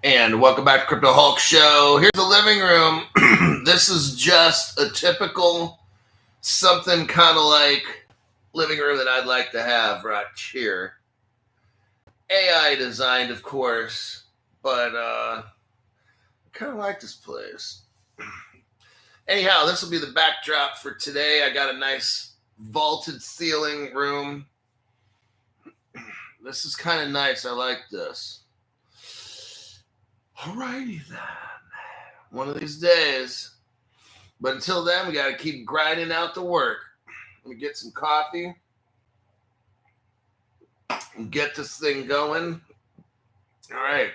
And welcome back to Crypto Hulk Show. Here's the living room. This is just a typical something kind of like living room that I'd like to have right here. AI designed, of course, but I kind of like this place. Anyhow, this will be the backdrop for today. I got a nice vaulted ceiling room. This is kind of nice. I like this. Alrighty then. One of these days. But until then, we got to keep grinding out the work. Let me get some coffee and get this thing going. All right.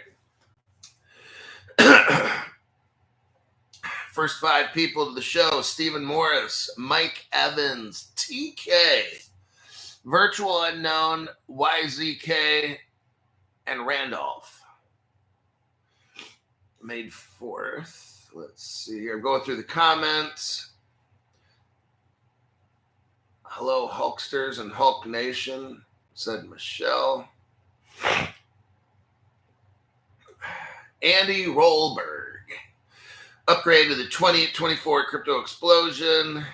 First 5 people to the show: Stephen Morris, Mike Evans, TK, Virtual Unknown, YZK, and Randolph. May 4th. Let's see here. I'm going through the comments. Hello, Hulksters and Hulk Nation, said Michelle. Andy Rollberg. Upgrade to the 2024 Crypto Explosion.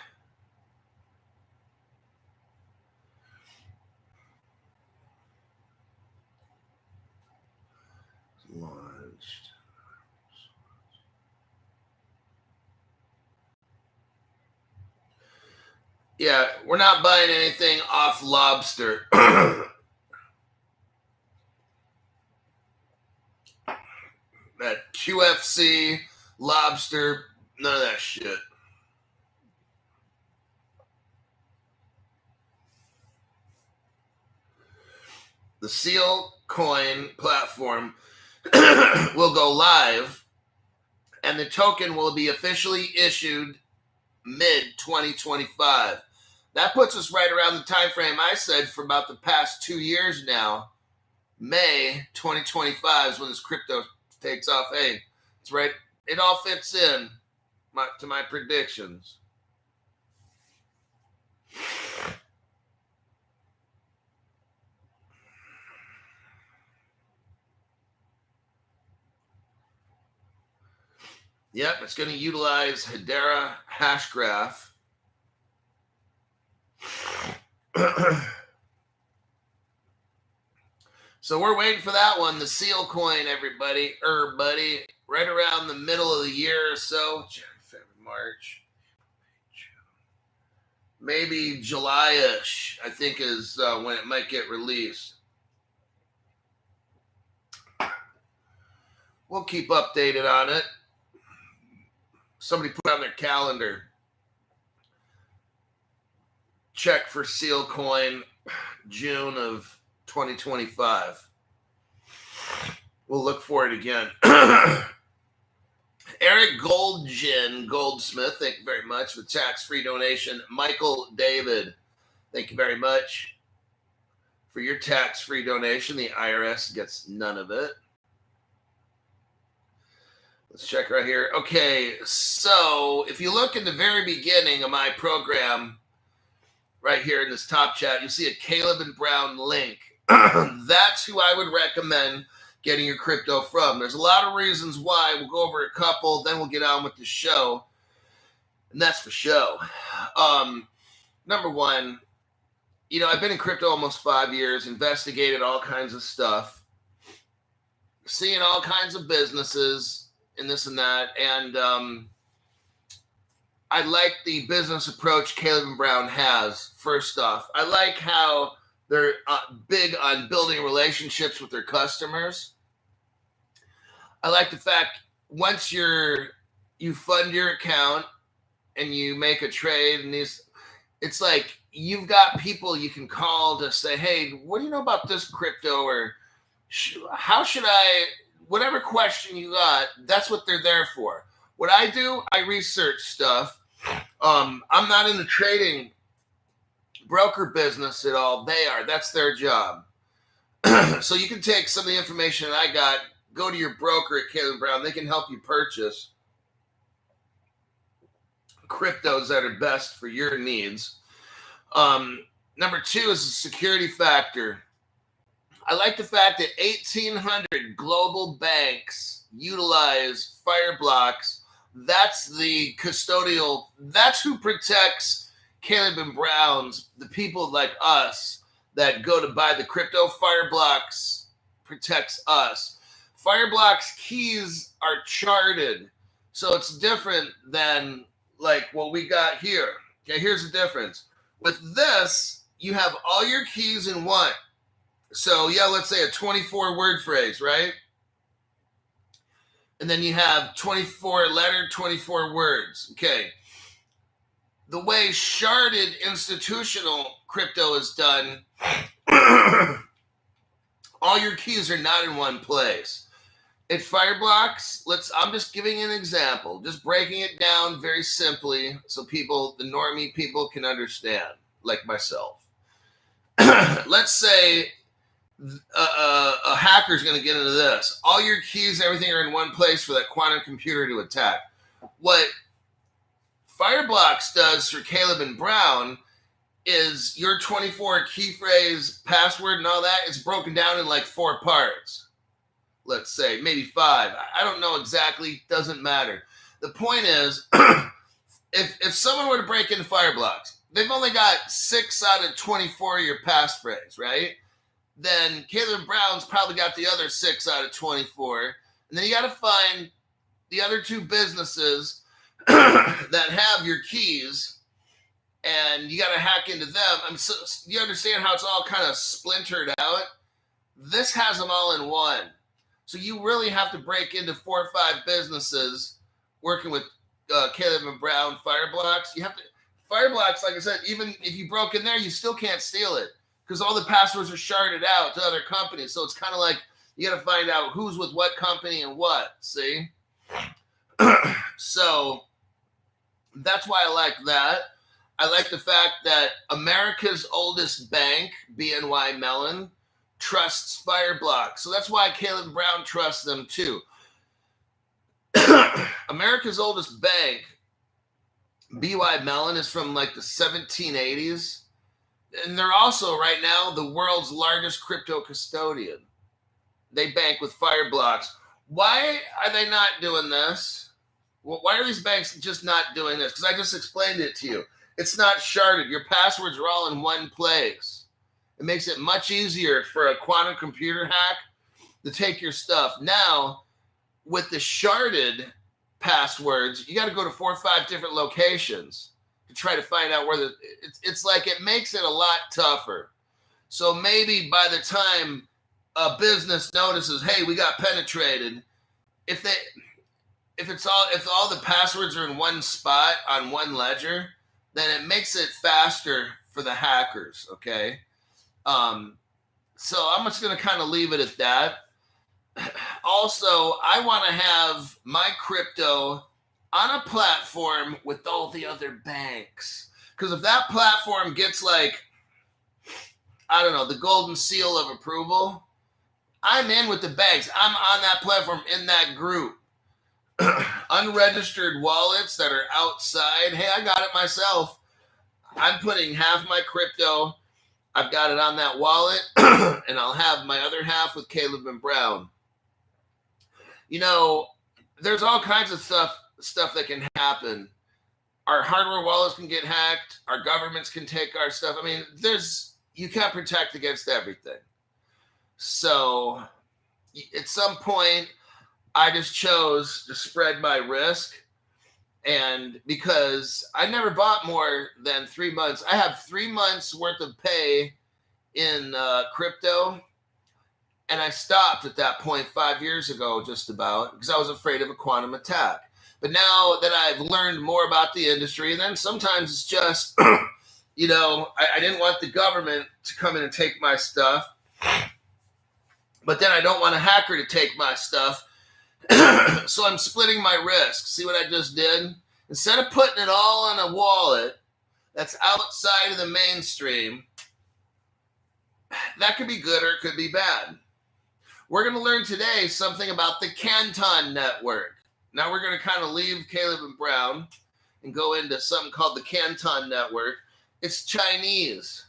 Launched. Yeah, we're not buying anything off Lobster. That QFC, Lobster, none of that shit. The Seal Coin platform will go live, and the token will be officially issued mid-2025. That puts us right around the time frame I said for about the past 2 years now. May 2025 is when this crypto takes off. Hey, it's right. It all fits in to my predictions. Yep, it's going to utilize Hedera Hashgraph. So we're waiting for that one, the Seal Coin, everybody, buddy, right around the middle of the year or so. January, February, March. Maybe July-ish, I think, is when it might get released. We'll keep updated on it. Somebody put on their calendar. Check for Seal Coin, June of 2025. We'll look for it again. Eric Goldsmith, thank you very much for the tax-free donation. Michael David, thank you very much for your tax-free donation. The IRS gets none of it. Let's check right here. Okay, so if you look in the very beginning of my program, right here in this top chat, you'll see a Caleb and Brown link. That's who I would recommend getting your crypto from. There's a lot of reasons why. We'll go over a couple, then we'll get on with the show. And that's for show. Number one, I've been in crypto almost 5 years, investigated all kinds of stuff, seeing all kinds of businesses and this and that. And I like the business approach Caleb and Brown has, first off. I like how they're big on building relationships with their customers. I like the fact once you fund your account and you make a trade, and it's like you've got people you can call to say, hey, what do you know about this crypto? Or how should I, whatever question you got, that's what they're there for. What I do, I research stuff. I'm not in the trading broker business at all. They are. That's their job. So you can take some of the information I got, go to your broker at Caleb Brown. They can help you purchase cryptos that are best for your needs. Number two is the security factor. I like the fact that 1,800 global banks utilize Fireblocks. That's the custodial. That's who protects Caleb and Brown's, the people like us that go to buy the crypto. Fireblocks protects us. Fireblocks keys are charted, so it's different than like what we got here. Okay, here's the difference. With this, you have all your keys in one. So yeah, let's say a 24-word phrase, right? And then you have 24 letter, 24 words. Okay. The way sharded institutional crypto is done, all your keys are not in one place. At Fireblocks, I'm just giving an example, just breaking it down very simply so people, the normie people, can understand, like myself. Let's say a hacker's going to get into this. All your keys, everything are in one place for that quantum computer to attack. What Fireblocks does for Caleb and Brown is your 24 key phrase, password, and all that is broken down in like 4 parts. Let's say maybe 5. I don't know exactly. Doesn't matter. The point is, if someone were to break into Fireblocks, they've only got 6 out of 24 of your passphrase, right? Then Caleb Brown's probably got the other 6 out of 24. And then you got to find the other 2 businesses that have your keys, and you got to hack into them. So you understand how it's all kind of splintered out? This has them all in one. So you really have to break into 4 or 5 businesses working with Caleb and Brown Fireblocks. You have to Fireblocks, like I said, even if you broke in there, you still can't steal it because all the passwords are sharded out to other companies. So it's kind of like you got to find out who's with what company and what. See? So that's why I like that. I like the fact that America's oldest bank, BNY Mellon, trusts Fireblocks. So that's why Caleb Brown trusts them too. America's oldest bank, BNY Mellon, is from like the 1780s. And they're also right now the world's largest crypto custodian. They bank with Fireblocks. Why are they not doing this? Why are these banks just not doing this? Because I just explained it to you. It's not sharded. Your passwords are all in one place. It makes it much easier for a quantum computer hack to take your stuff. Now, with the sharded passwords, you got to go to 4 or 5 different locations to try to find out where it's like it makes it a lot tougher. So maybe by the time a business notices, hey, we got penetrated, if all the passwords are in one spot on one ledger, then it makes it faster for the hackers, okay? So I'm just going to kind of leave it at that. Also, I want to have my crypto on a platform with all the other banks. Because if that platform gets like, I don't know, the golden seal of approval, I'm in with the banks. I'm on that platform in that group. Unregistered wallets that are outside. Hey, I got it myself. I'm putting half my crypto. I've got it on that wallet, and I'll have my other half with Caleb and Brown. You know, there's all kinds of stuff that can happen. Our hardware wallets can get hacked. Our governments can take our stuff. I mean, you can't protect against everything. So at some point, I just chose to spread my risk. And because I never bought more than 3 months, I have 3 months worth of pay in crypto. And I stopped at that point 5 years ago, just about, because I was afraid of a quantum attack. But now that I've learned more about the industry, and then sometimes it's just, you know, I didn't want the government to come in and take my stuff. But then I don't want a hacker to take my stuff. So I'm splitting my risk. See what I just did? Instead of putting it all on a wallet that's outside of the mainstream, that could be good or it could be bad. We're going to learn today something about the Canton network. Now we're going to kind of leave Caleb and Brown and go into something called the Canton network. It's Chinese.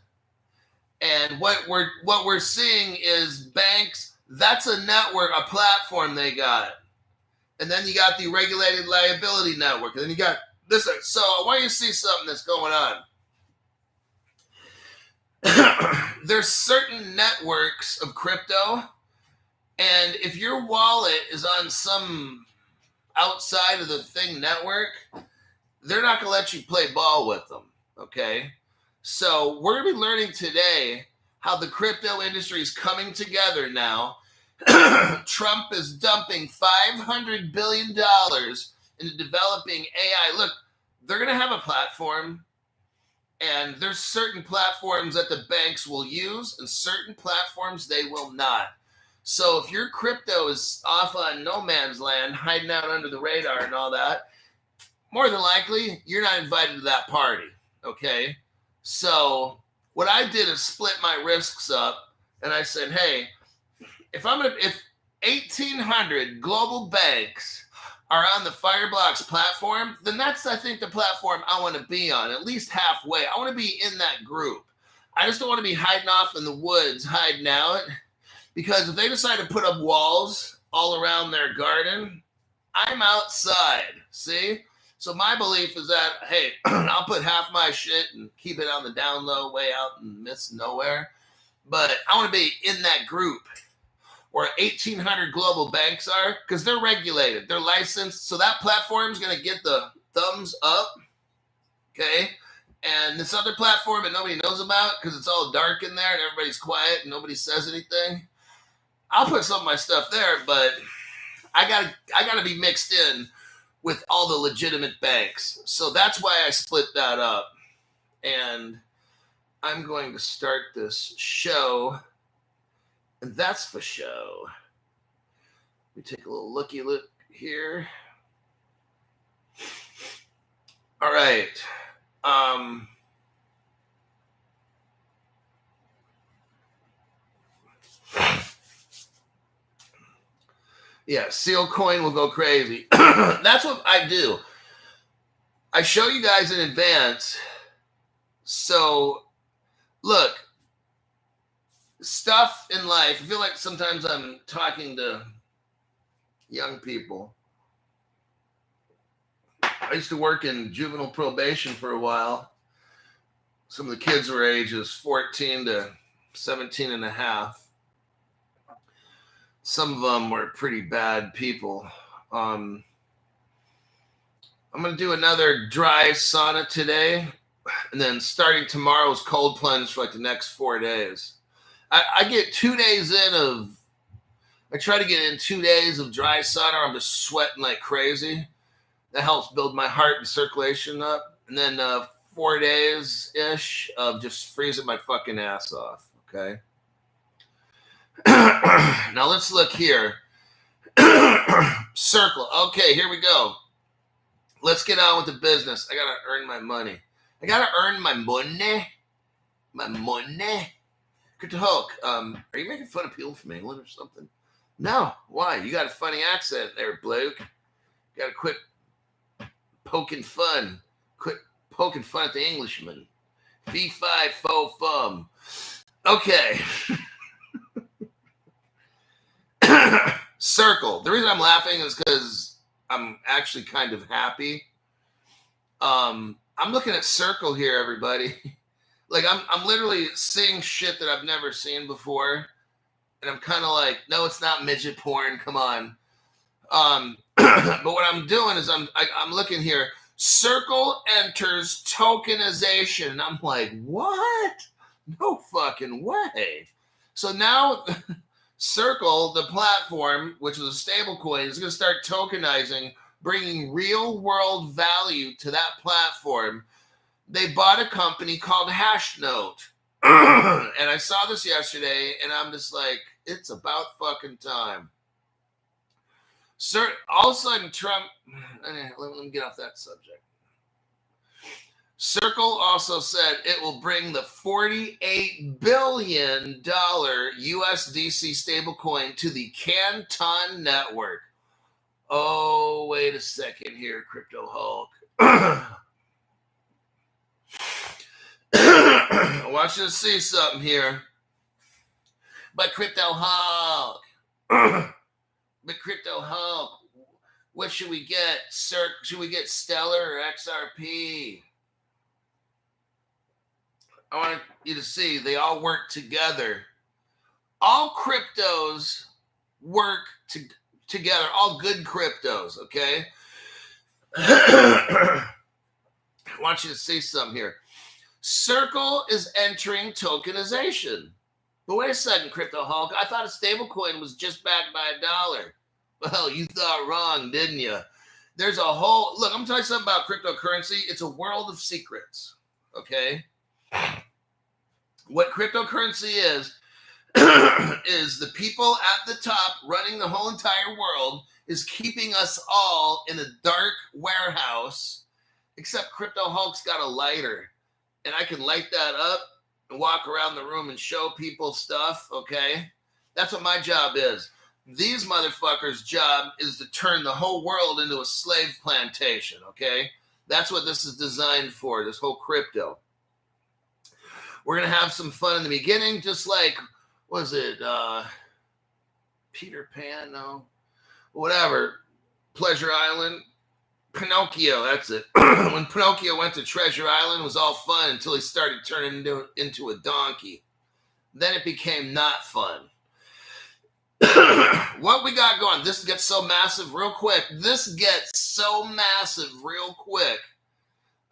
And what we're seeing is banks, that's a network, a platform they got. And then you got the regulated liability network. And then you got this. So I want you to see something that's going on. There's certain networks of crypto, and if your wallet is on some outside of the thing network, they're not going to let you play ball with them, okay? So we're going to be learning today how the crypto industry is coming together now. Trump is dumping $500 billion into developing AI. Look, they're going to have a platform, and there's certain platforms that the banks will use and certain platforms they will not. So if your crypto is off on no man's land, hiding out under the radar and all that, more than likely, you're not invited to that party, okay? So what I did is split my risks up, and I said, hey, if 1,800 global banks are on the Fireblocks platform, then that's, I think, the platform I want to be on, at least halfway. I want to be in that group. I just don't want to be hiding off in the woods, hiding out, because if they decide to put up walls all around their garden, I'm outside, see? So my belief is that, hey, I'll put half my shit and keep it on the down low, way out in the midst of nowhere. But I want to be in that group where 1,800 global banks are, because they're regulated, they're licensed. So that platform is going to get the thumbs up, okay? And this other platform that nobody knows about because it's all dark in there and everybody's quiet and nobody says anything, I'll put some of my stuff there, but I gotta be mixed in with all the legitimate banks. So that's why I split that up. And I'm going to start this show, and that's for show. Let me take a little looky look here. All right. Yeah, Seal Coin will go crazy. That's what I do. I show you guys in advance. So, look, stuff in life, I feel like sometimes I'm talking to young people. I used to work in juvenile probation for a while. Some of the kids were ages 14 to 17 and a half. Some of them were pretty bad people. I'm going to do another dry sauna today, and then starting tomorrow's cold plunge for like the next 4 days. I get 2 days in of, I try to get in 2 days of dry sauna, or I'm just sweating like crazy. That helps build my heart and circulation up. And then 4 days-ish of just freezing my fucking ass off, okay? Now let's look here. Circle. Okay, here we go. Let's get on with the business. I gotta earn my money. I gotta earn my money. My money. Good to Hulk. Are you making fun of people from England or something? No. Why? You got a funny accent there, bloke. You gotta quit poking fun. Quit poking fun at the Englishman. Fee-fi, fo-fum. Okay. Circle. The reason I'm laughing is because I'm actually kind of happy. I'm looking at Circle here, everybody. Like I'm literally seeing shit that I've never seen before, and I'm kind of like, no, it's not midget porn. Come on. But what I'm doing is I'm looking here. Circle enters tokenization. And I'm like, what? No fucking way. So now Circle, the platform, which is a stable coin, is going to start tokenizing, bringing real world value to that platform. They bought a company called Hashnote. And I saw this yesterday, and I'm just like, it's about fucking time. All of a sudden, Trump, let me get off that subject. Circle also said it will bring the $48 billion USDC stablecoin to the Canton network. Oh, wait a second here, Crypto Hulk. I want you to see something here. But Crypto Hulk. But Crypto Hulk, what should we get? Should we get Stellar or XRP? I want you to see they all work together. All cryptos work together. All good cryptos, okay? I want you to see something here. Circle is entering tokenization. But wait a second, Crypto Hulk. I thought a stablecoin was just backed by $1. Well, you thought wrong, didn't you? There's a whole... Look, I'm going to tell you something about cryptocurrency. It's a world of secrets, okay? What cryptocurrency is the people at the top running the whole entire world is keeping us all in a dark warehouse, except Crypto Hulk's got a lighter. And I can light that up and walk around the room and show people stuff, okay? That's what my job is. These motherfuckers' job is to turn the whole world into a slave plantation, okay? That's what this is designed for, this whole crypto. We're going to have some fun in the beginning, just like, was it Peter Pan? No. Whatever. Pleasure Island. Pinocchio, that's it. When Pinocchio went to Treasure Island, it was all fun until he started turning into a donkey. Then it became not fun. What we got going? This gets so massive real quick.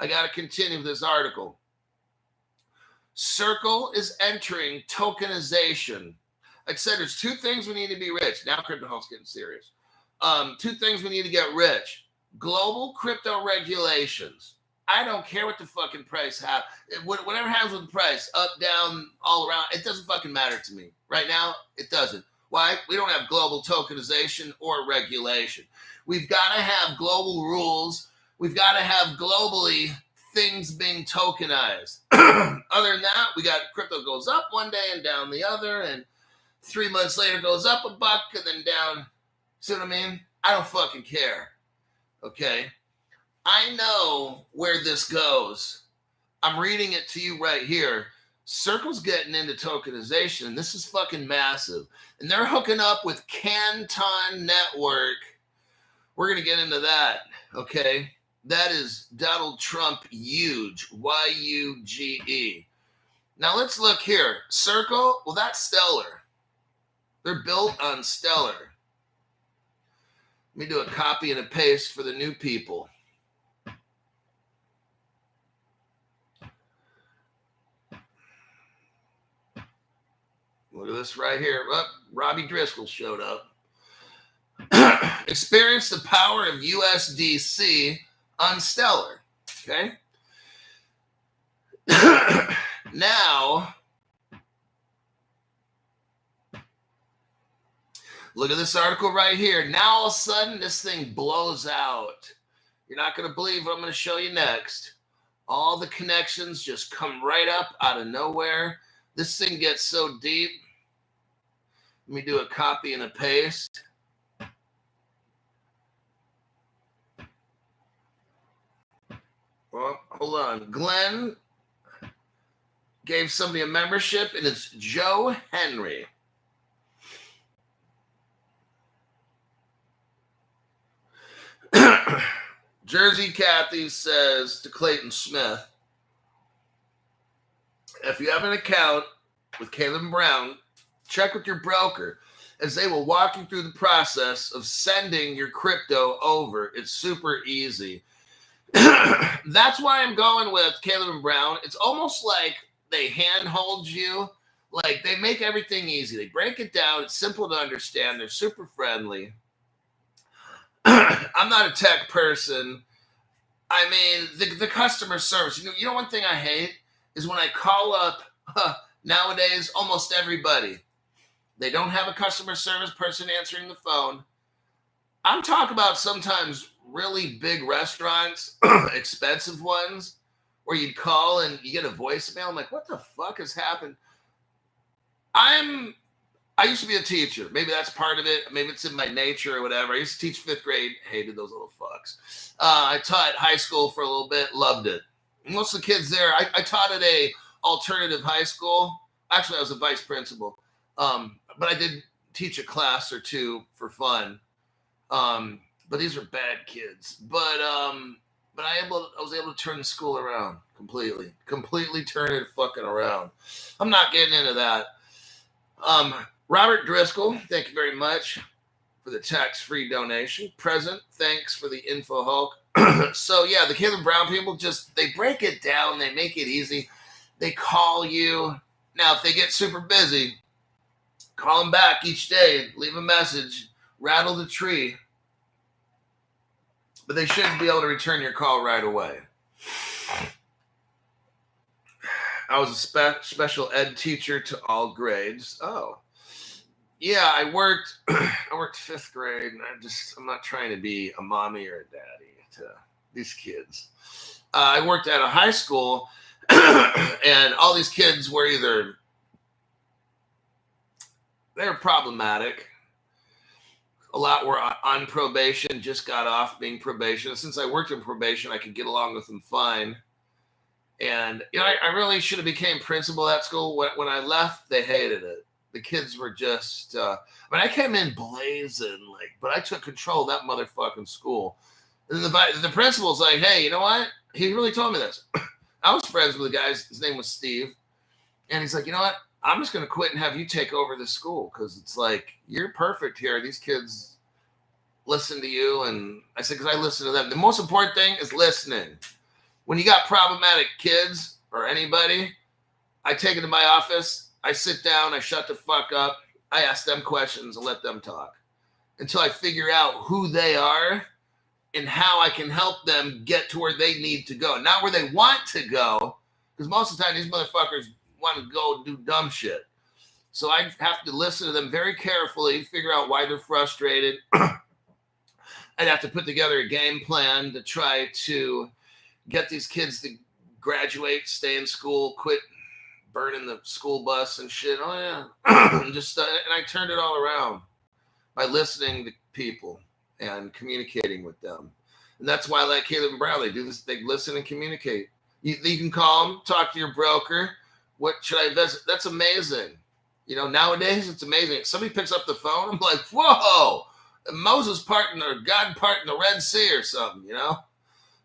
I got to continue with this article. Circle is entering tokenization. Like I said, there's two things we need to be rich. Now Crypto Hulk's getting serious. Two things we need to get rich. Global crypto regulations. I don't care what the fucking price happens. Whatever happens with the price, up, down, all around, it doesn't fucking matter to me. Right now, it doesn't. Why? We don't have global tokenization or regulation. We've got to have global rules. We've got to have globally things being tokenized. Other than that, we got crypto goes up one day and down the other, and 3 months later goes up $1 and then down. See what I mean? I don't fucking care. Okay? I know where this goes. I'm reading it to you right here. Circle's getting into tokenization, and this is fucking massive. And they're hooking up with Canton Network. We're going to get into that, okay? That is Donald Trump huge, Y-U-G-E. Now let's look here. Circle, well, that's Stellar. They're built on Stellar. Let me do a copy and a paste for the new people. Look at this right here. Oh, Robbie Driscoll showed up. Experience the power of USDC on Stellar. Okay. Now, look at this article right here. Now, all of a sudden, this thing blows out. You're not going to believe what I'm going to show you next. All the connections just come right up out of nowhere. This thing gets so deep. Let me do a copy and a paste. Well, hold on. Glenn gave somebody a membership, and it's Joe Henry. Jersey Kathy says to Clayton Smith, if you have an account with Caleb Brown, check with your broker, as they will walk you through the process of sending your crypto over. It's super easy. That's why I'm going with Caleb Brown. It's almost like they handhold you. Like, they make everything easy. They break it down. It's simple to understand. They're super friendly. I'm not a tech person. I mean, the customer service. You know one thing I hate is when I call up nowadays, almost everybody, they don't have a customer service person answering the phone. I'm talking about sometimes really big restaurants, expensive ones, where you'd call and you get a voicemail. I'm like, what the fuck has happened? I used to be a teacher. Maybe that's part of it. Maybe it's in my nature or whatever. I used to teach 5th grade. Hated those little fucks. I taught high school for a little bit. Loved it. Most of the kids there, I taught at a alternative high school. Actually, I was a vice principal, but I did teach a class or two for fun. But these are bad kids. But I was able to turn the school around completely turn it fucking around. I'm not getting into that. Robert Driscoll, thank you very much for the tax-free donation. Present, thanks for the info Hulk. So yeah, the Caleb Brown people they break it down, they make it easy. They call you. Now, if they get super busy, call them back each day, leave a message, rattle the tree. But they shouldn't be able to return your call right away. I was a special ed teacher to all grades. Oh. Yeah, I worked 5th grade, and I'm not trying to be a mommy or a daddy to these kids. I worked at a high school, and all these kids were they were problematic. A lot were on probation, just got off being probation. Since I worked in probation, I could get along with them fine. And, I really should have became principal at school. When I left, they hated it. The kids were just, I came in blazing, but I took control of that motherfucking school. And the principal's like, hey, you know what? He really told me this. I was friends with the guy. His name was Steve. And he's like, you know what? I'm just going to quit and have you take over this school because it's like, you're perfect here. These kids listen to you. And I said, because I listen to them. The most important thing is listening. When you got problematic kids or anybody, I take them to my office. I sit down. I shut the fuck up. I ask them questions and let them talk until I figure out who they are and how I can help them get to where they need to go. Not where they want to go, because most of the time these motherfuckers want to go do dumb shit. So I have to listen to them very carefully, figure out why they're frustrated. I'd have to put together a game plan to try to get these kids to graduate, stay in school, quit burning the school bus and shit. Oh yeah. And I turned it all around by listening to people and communicating with them. And that's why I like Caleb and Brown. They do this, they listen and communicate. You can call them, talk to your broker. What should I visit? That's amazing. Nowadays it's amazing. If somebody picks up the phone, I'm like, whoa, Moses parting or God parting the Red Sea or something,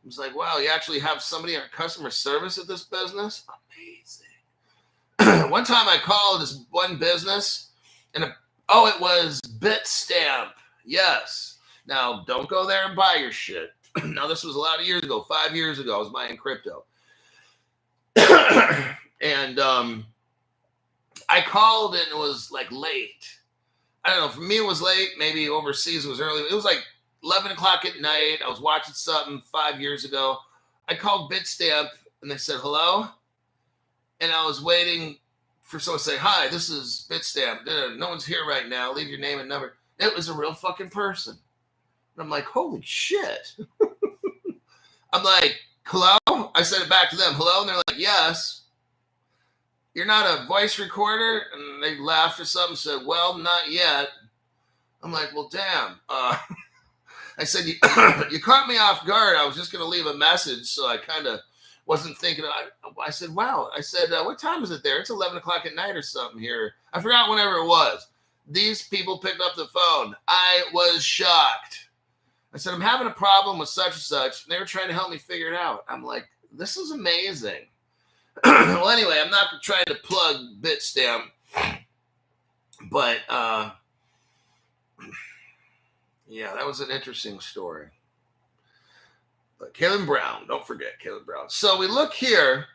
It's like, wow, you actually have somebody in customer service at this business? Amazing. One time I called this one business and it was Bitstamp. Yes. Now, don't go there and buy your shit. Now, this was a lot of years ago. 5 years ago, I was buying crypto. And I called and it was late. I don't know. For me, it was late. Maybe overseas it was early. It was 11 o'clock at night. I was watching something 5 years ago. I called Bitstamp and they said, hello. And I was waiting for someone to say, hi, this is Bitstamp. No one's here right now. Leave your name and number. It was a real fucking person. And I'm like, holy shit. I'm like, hello? I said it back to them. Hello? And they're like, yes. You're not a voice recorder? And they laughed or something, said, well, not yet. I'm like, well, damn. I said, you caught me off guard. I was just going to leave a message, so I kind of wasn't thinking. I said, wow. I said, what time is it there? It's 11 o'clock at night or something here. I forgot whenever it was. These people picked up the phone. I was shocked. I said, I'm having a problem with such and such. And they were trying to help me figure it out. I'm like, this is amazing. Well, anyway, I'm not trying to plug Bitstamp, but yeah, that was an interesting story. But Caleb Brown, don't forget Caleb Brown. So we look here,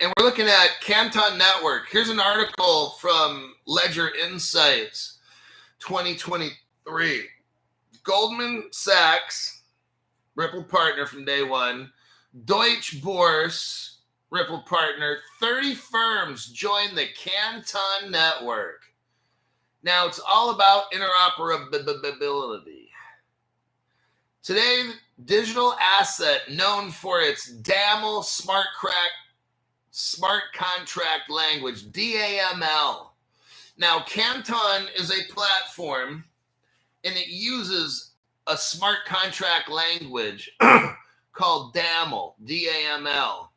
and we're looking at Canton Network. Here's an article from Ledger Insights 2023. Goldman Sachs, Ripple partner from day one. Deutsche Börse, Ripple partner. 30 firms join the Canton Network. Now, it's all about interoperability. Today, digital asset known for its DAML smart contract language, DAML. Now, Canton is a platform, and it uses a smart contract language called DAML, D-A-M-L.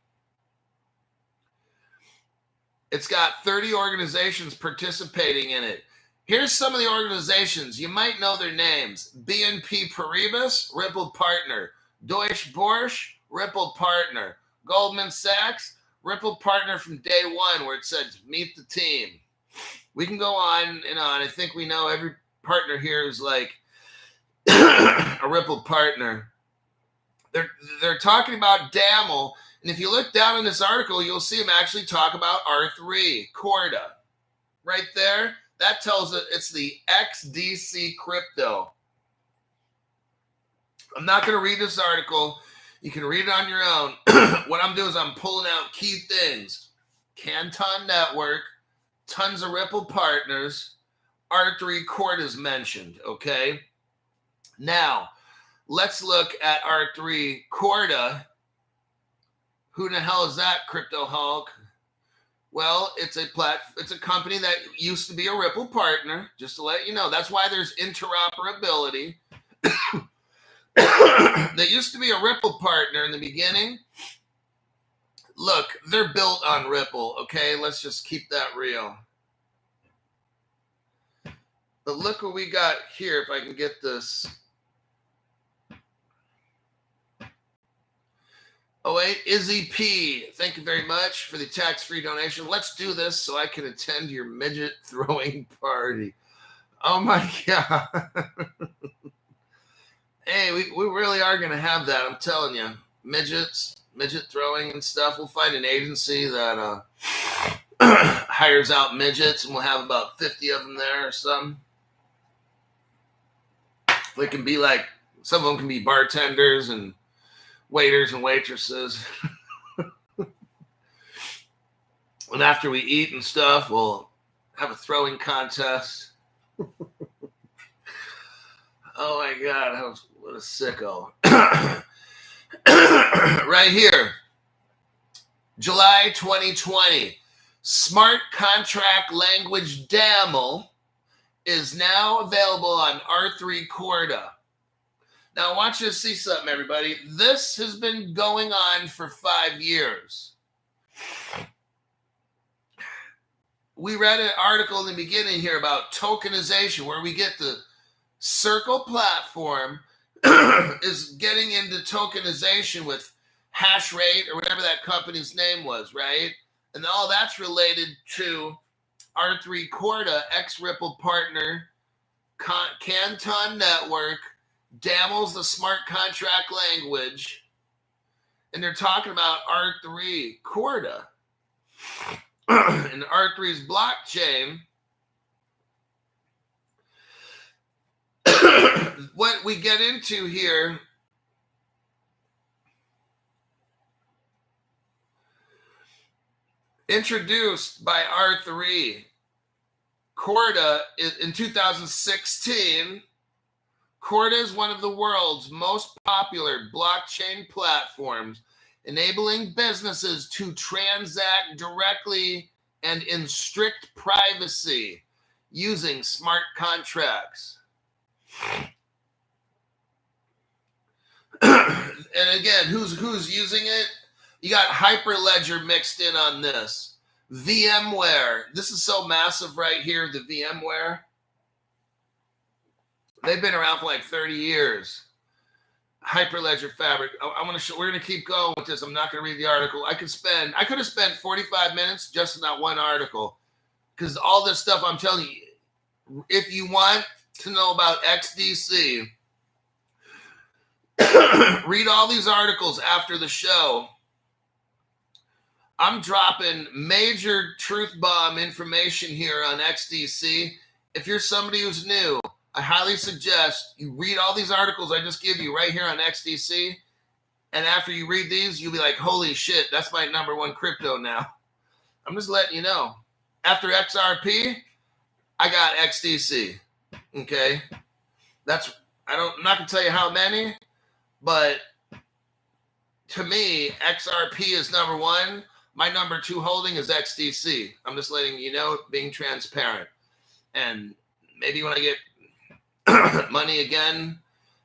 It's got 30 organizations participating in it. Here's some of the organizations. You might know their names. BNP Paribas, Ripple Partner. Deutsche Börse, Ripple Partner. Goldman Sachs, Ripple Partner from day one, where it says, meet the team. We can go on and on. I think we know every partner here is like a Ripple Partner. They're talking about DAML. And if you look down in this article, you'll see them actually talk about R3, Corda. Right there, that tells it it's the XDC crypto. I'm not going to read this article. You can read it on your own. What I'm doing is I'm pulling out key things. Canton Network, tons of Ripple partners, R3 Corda is mentioned, okay? Now, let's look at R3 Corda. Who the hell is that, Crypto Hulk? Well, it's a company that used to be a Ripple partner, just to let you know. That's why there's interoperability. They used to be a Ripple partner in the beginning. Look, they're built on Ripple, okay? Let's just keep that real. But look what we got here, if I can get this. Oh, wait, Izzy P. Thank you very much for the tax-free donation. Let's do this so I can attend your midget throwing party. Oh, my God. Hey, we really are going to have that. I'm telling you. Midget throwing and stuff. We'll find an agency that hires out midgets, and we'll have about 50 of them there or something. They can be like, some of them can be bartenders and waiters and waitresses. And after we eat and stuff, we'll have a throwing contest. Oh my God, what a sicko. Right here, July 2020, smart contract language DAML is now available on R3 Corda. Now, I want you to see something, everybody. This has been going on for 5 years. We read an article in the beginning here about tokenization, where we get the Circle platform is getting into tokenization with hash rate or whatever that company's name was, right? And all that's related to R3 Corda, ex-Ripple partner, Canton Network, DAML's the smart contract language, and they're talking about R3 Corda and R3's blockchain. What we get into here introduced by R3 Corda in 2016. Corda is one of the world's most popular blockchain platforms, enabling businesses to transact directly and in strict privacy using smart contracts. And again, who's using it? You got Hyperledger mixed in on this. VMware. This is so massive right here, the VMware. They've been around for like 30 years. Hyperledger Fabric. I want to show. We're going to keep going with this. I'm not going to read the article. I could have spent 45 minutes just in that one article, because all this stuff I'm telling you, if you want to know about XDC, read all these articles after the show. I'm dropping major truth bomb information here on XDC. If you're somebody who's new, I highly suggest you read all these articles I just give you right here on XDC. And after you read these, you'll be like, holy shit, that's my number one crypto now. I'm just letting you know. After XRP, I got XDC. Okay? I'm not going to tell you how many, but to me, XRP is number one. My number two holding is XDC. I'm just letting you know, being transparent. And maybe when I get money again,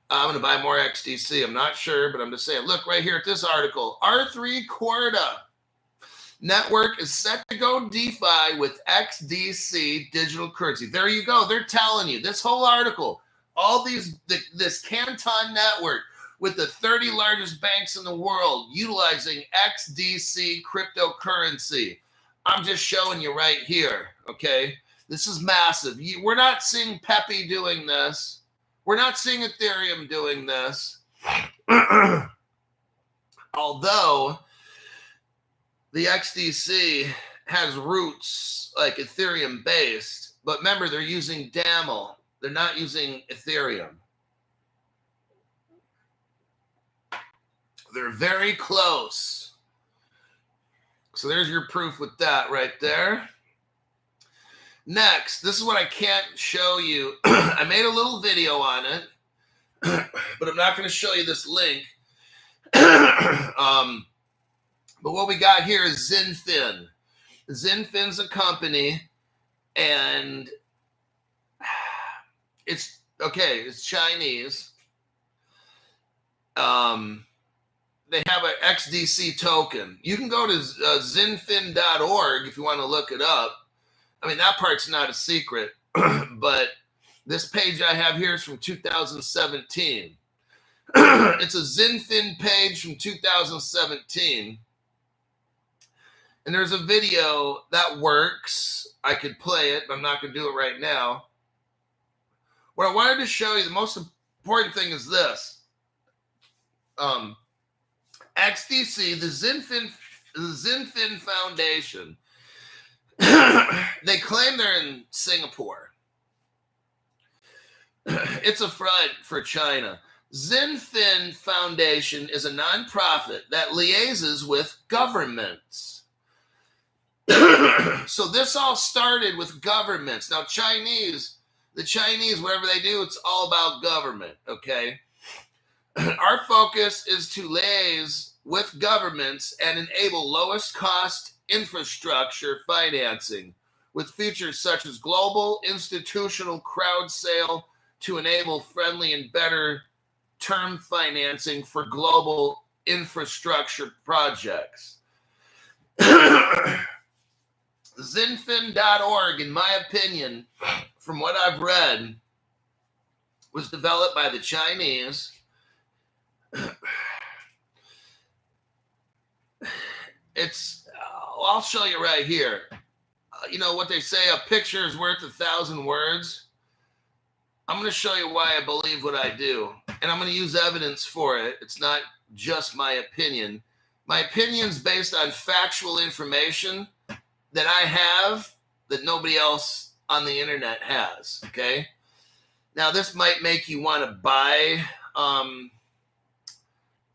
I'm going to buy more XDC. I'm not sure, but I'm just saying, look right here at this article. R3 Corda. network is set to go DeFi with XDC digital currency. There you go. They're telling you this whole article, all this Canton network with the 30 largest banks in the world utilizing XDC cryptocurrency. I'm just showing you right here, okay? This is massive. We're not seeing Pepe doing this. We're not seeing Ethereum doing this. Although the XDC has roots like Ethereum based, but remember they're using DAML. They're not using Ethereum. They're very close. So there's your proof with that right there. Next, this is what I can't show you. I made a little video on it, but I'm not going to show you this link. But what we got here is Zinfin. Zinfin's a company, and it's okay. It's Chinese. They have an XDC token. You can go to zinfin.org if you want to look it up. I mean, that part's not a secret, but this page I have here is from 2017. It's a Zinfin page from 2017. And there's a video that works. I could play it, but I'm not going to do it right now. What I wanted to show you, the most important thing is this. XDC, the Zinfin Foundation, they claim they're in Singapore. It's a front for China. Zinfin Foundation is a nonprofit that liaises with governments. So this all started with governments. Now, the Chinese, whatever they do, it's all about government, okay? Our focus is to liaise with governments and enable lowest cost infrastructure financing with features such as global institutional crowd sale to enable friendly and better term financing for global infrastructure projects. Zinfin.org, in my opinion, from what I've read, was developed by the Chinese. I'll show you right here. You know what they say, a picture is worth 1,000 words. I'm going to show you why I believe what I do, and I'm going to use evidence for it. It's not just my opinion. My opinion's based on factual information that I have that nobody else on the internet has, okay? Now, this might make you want to buy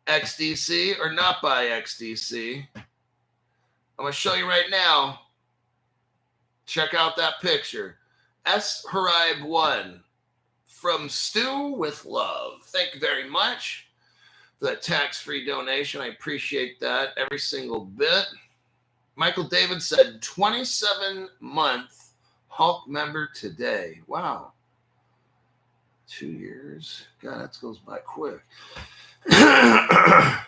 XDC or not buy XDC. I'm going to show you right now. Check out that picture. S. Harib 1 from Stu with love. Thank you very much for that tax-free donation. I appreciate that every single bit. Michael David said 27-month Hulk member today. Wow. 2 years. God, that goes by quick. I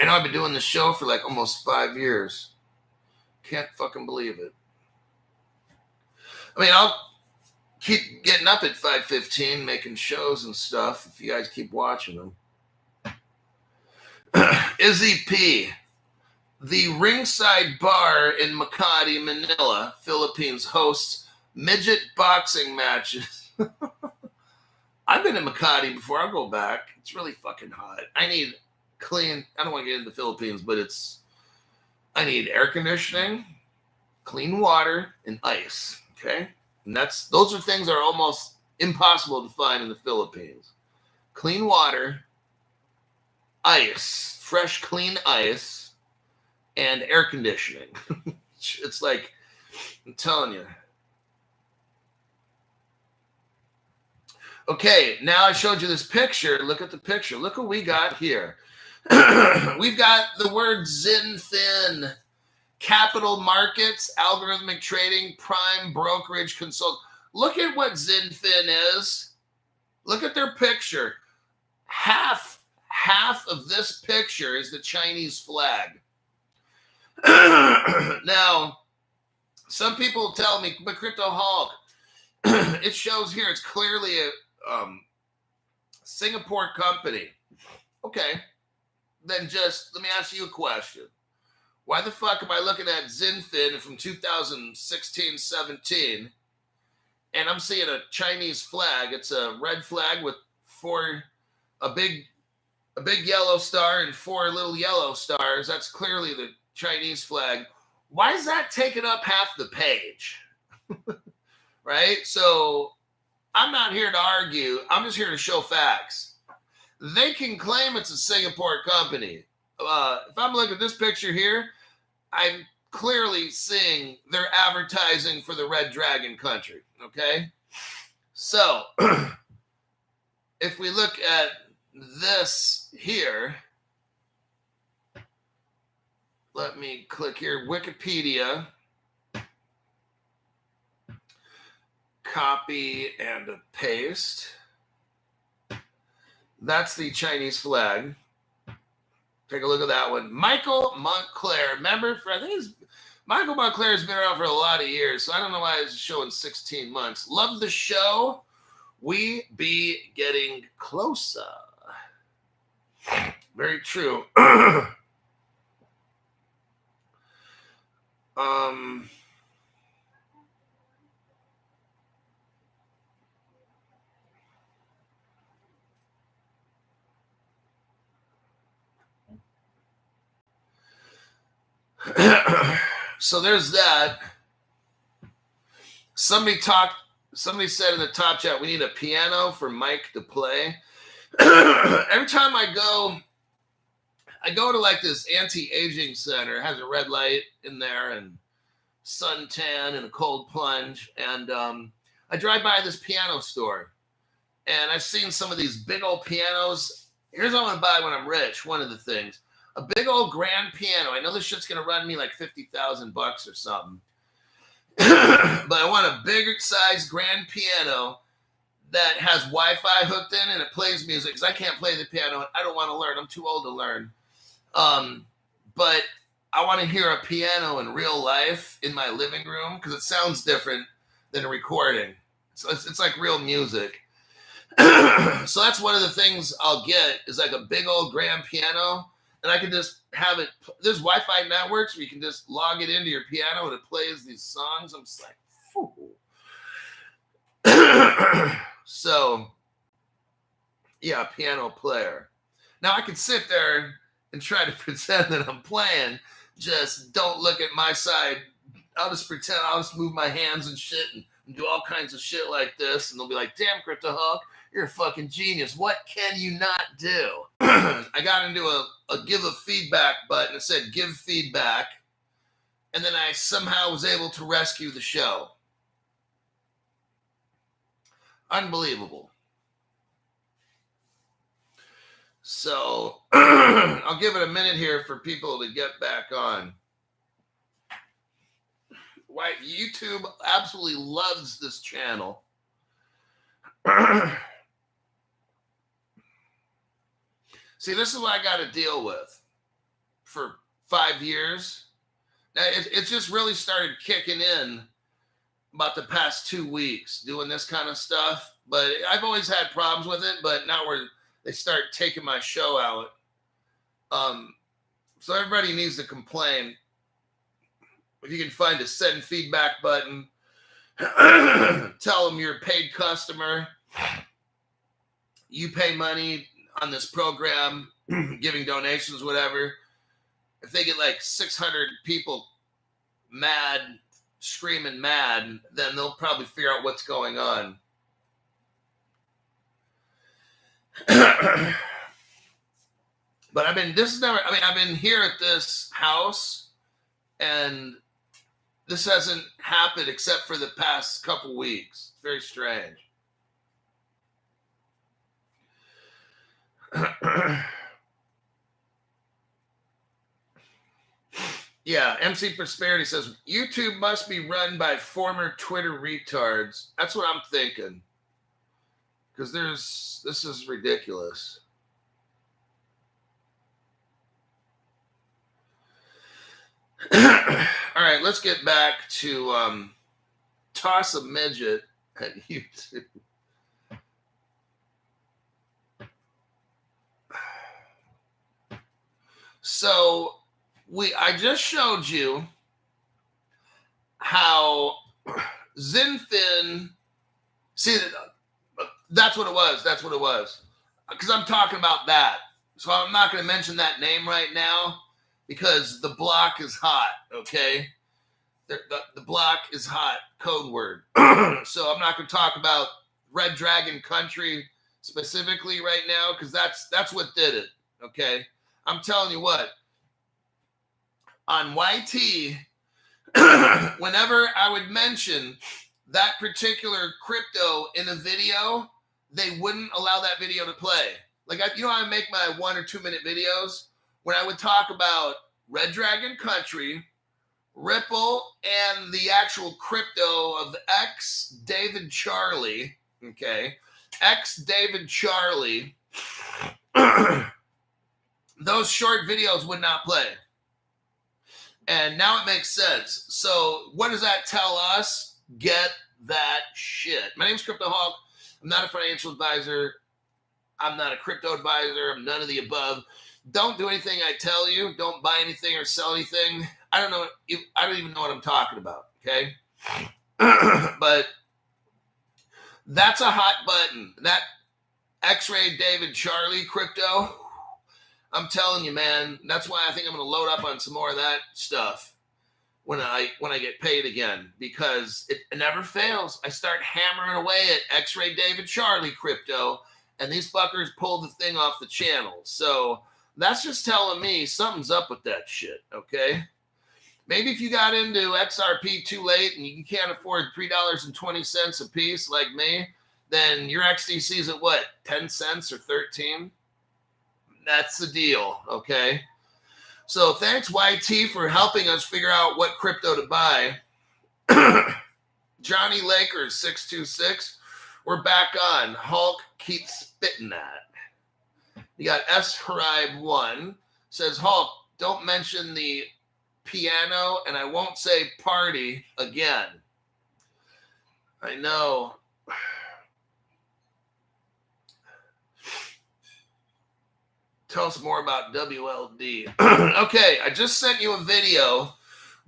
know I've been doing this show for like almost 5 years. Can't fucking believe it. I mean, I'll keep getting up at 5:15 making shows and stuff if you guys keep watching them. Izzy P. The Ringside Bar in Makati, Manila, Philippines hosts midget boxing matches. I've been in Makati before. I'll go back. It's really fucking hot. I need clean. I don't want to get into the Philippines, but I need air conditioning, clean water, and ice. Okay? And those are things that are almost impossible to find in the Philippines. Clean water, ice, fresh, clean ice, and air conditioning. It's like, I'm telling you. Okay, now I showed you this picture. Look at the picture. Look what we got here. We've got the word Zinfin. Capital markets, algorithmic trading, prime brokerage consult. Look at what Zinfin is. Look at their picture. Half of this picture is the Chinese flag. Now, some people tell me, but Crypto Hulk, it shows here it's clearly a Singapore company. Okay, then just let me ask you a question. Why the fuck am I looking at Zinfin from 2016-17 and I'm seeing a Chinese flag? It's a red flag with a big yellow star and 4 little yellow stars. That's clearly the Chinese flag. Why is that taking up half the page? Right? So I'm not here to argue. I'm just here to show facts. They can claim it's a Singapore company. If I'm looking at this picture here, I'm clearly seeing they're advertising for the Red Dragon country. Okay? So if we look at this here, let me click here, Wikipedia, copy and paste. That's the Chinese flag. Take a look at that one. Michael Montclair, remember? I think Michael Montclair has been around for a lot of years, so I don't know why it's showing 16 months. Love the show. We be getting closer. Very true. So there's that. Somebody said in the top chat, we need a piano for Mike to play. Every time I go to like this anti-aging center. It has a red light in there and suntan and a cold plunge. And I drive by this piano store and I've seen some of these big old pianos. Here's what I want to buy when I'm rich. One of the things, a big old grand piano. I know this shit's going to run me like $50,000 or something. But I want a bigger size grand piano that has Wi-Fi hooked in and it plays music because I can't play the piano. I don't want to learn. I'm too old to learn. But I want to hear a piano in real life in my living room because it sounds different than a recording. So it's like real music. So that's one of the things I'll get is like a big old grand piano. And I can just have it. There's Wi-Fi networks where you can just log it into your piano and it plays these songs. I'm just like, so, yeah, piano player. Now I can sit there and try to pretend that I'm playing. Just don't look at my side. I'll just pretend. I'll just move my hands and shit and do all kinds of shit like this. And they'll be like, damn, Crypto Hulk, you're a fucking genius. What can you not do? I got into a give a feedback button. It said give feedback. And then I somehow was able to rescue the show. Unbelievable. So I'll give it a minute here for people to get back on. Why YouTube absolutely loves this channel. See, this is what I got to deal with for 5 years. Now, it just really started kicking in about the past 2 weeks doing this kind of stuff. But I've always had problems with it, but now they start taking my show out. So everybody needs to complain. If you can find a send feedback button, tell them you're a paid customer. You pay money on this program, giving donations, whatever. If they get like 600 people mad, screaming mad, then they'll probably figure out what's going on. But I've been here at this house and this hasn't happened except for the past couple weeks. It's very strange. Yeah, MC Prosperity says YouTube must be run by former Twitter retards. That's what I'm thinking. Because this is ridiculous. All right, let's get back to Toss a Midget at YouTube. So I just showed you how Zinfin, see, that's what it was. That's what it was. Because I'm talking about that. So I'm not going to mention that name right now because the block is hot, okay? The block is hot, code word. So I'm not going to talk about Red Dragon Country specifically right now because that's what did it, okay? I'm telling you what, on YT, whenever I would mention that particular crypto in a video, they wouldn't allow that video to play. Like, you know how I make my 1 or 2 minute videos? When I would talk about Red Dragon Country, Ripple, and the actual crypto of X David Charlie, okay? X David Charlie, those short videos would not play. And now it makes sense. So what does that tell us? Get that shit. My name's Crypto Hulk. I'm not a financial advisor. I'm not a crypto advisor. I'm none of the above. Don't do anything I tell you. Don't buy anything or sell anything. I don't know. I don't even know what I'm talking about. Okay. But that's a hot button. That X-Ray David Charlie crypto. I'm telling you, man. That's why I think I'm going to load up on some more of that stuff when I get paid again, because it never fails. I start hammering away at X-Ray David Charlie crypto, and these fuckers pulled the thing off the channel. So that's just telling me something's up with that shit, okay? Maybe if you got into XRP too late and you can't afford $3.20 a piece like me, then your XDC is at what, 10 cents or 13? That's the deal, okay? So thanks, YT, for helping us figure out what crypto to buy. Johnny Lakers 626, we're back on. Hulk keeps spitting that. You got S Harib 1 says, Hulk, don't mention the piano and I won't say party again. I know. Tell us more about WLD. Okay, I just sent you a video.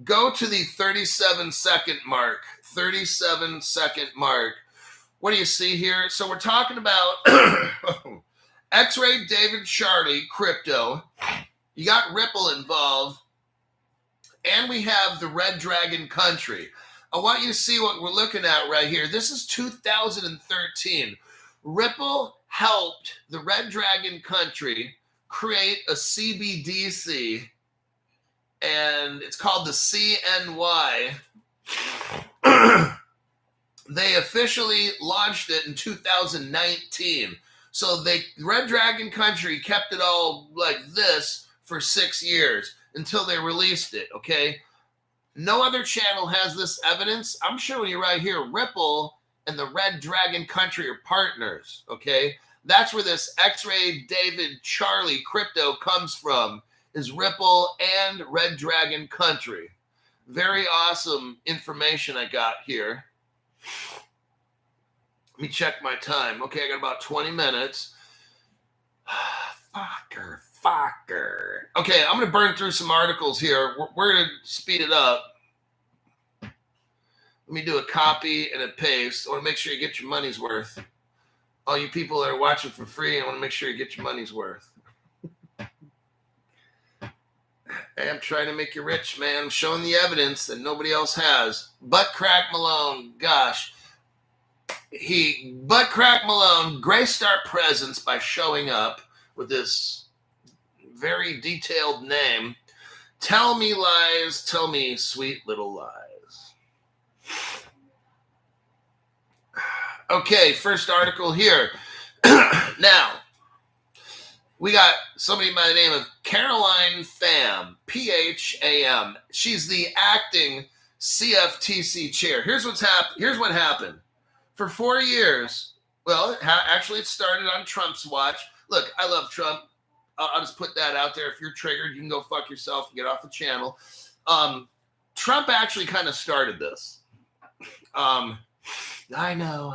Go to the 37-second mark. 37-second mark. What do you see here? So we're talking about X-Ray David Charlie crypto. You got Ripple involved. And we have the Red Dragon Country. I want you to see what we're looking at right here. This is 2013. Ripple helped the Red Dragon Country create a CBDC, and it's called the CNY. They officially launched it in 2019. So Red Dragon Country kept it all like this for 6 years until they released it, okay? No other channel has this evidence. I'm showing you right here, Ripple and the Red Dragon Country are partners, okay? That's where this X-Ray David Charlie crypto comes from, is Ripple and Red Dragon Country. Very awesome information I got here. Let me check my time. Okay, I got about 20 minutes. Fucker. Okay, I'm going to burn through some articles here. We're going to speed it up. Let me do a copy and a paste. I want to make sure you get your money's worth. All you people that are watching for free, I want to make sure you get your money's worth. Hey, I'm trying to make you rich, man. I'm showing the evidence that nobody else has. Butt Crack Malone, gosh. Butt Crack Malone graced our presence by showing up with this very detailed name. Tell me lies, tell me sweet little lies. Okay, first article here. Now, we got somebody by the name of Caroline Pham, Pham. She's the acting CFTC chair. Here's what happened. For 4 years, well, actually it started on Trump's watch. Look, I love Trump. I'll just put that out there. If you're triggered, you can go fuck yourself and get off the channel. Trump actually kind of started this. I know.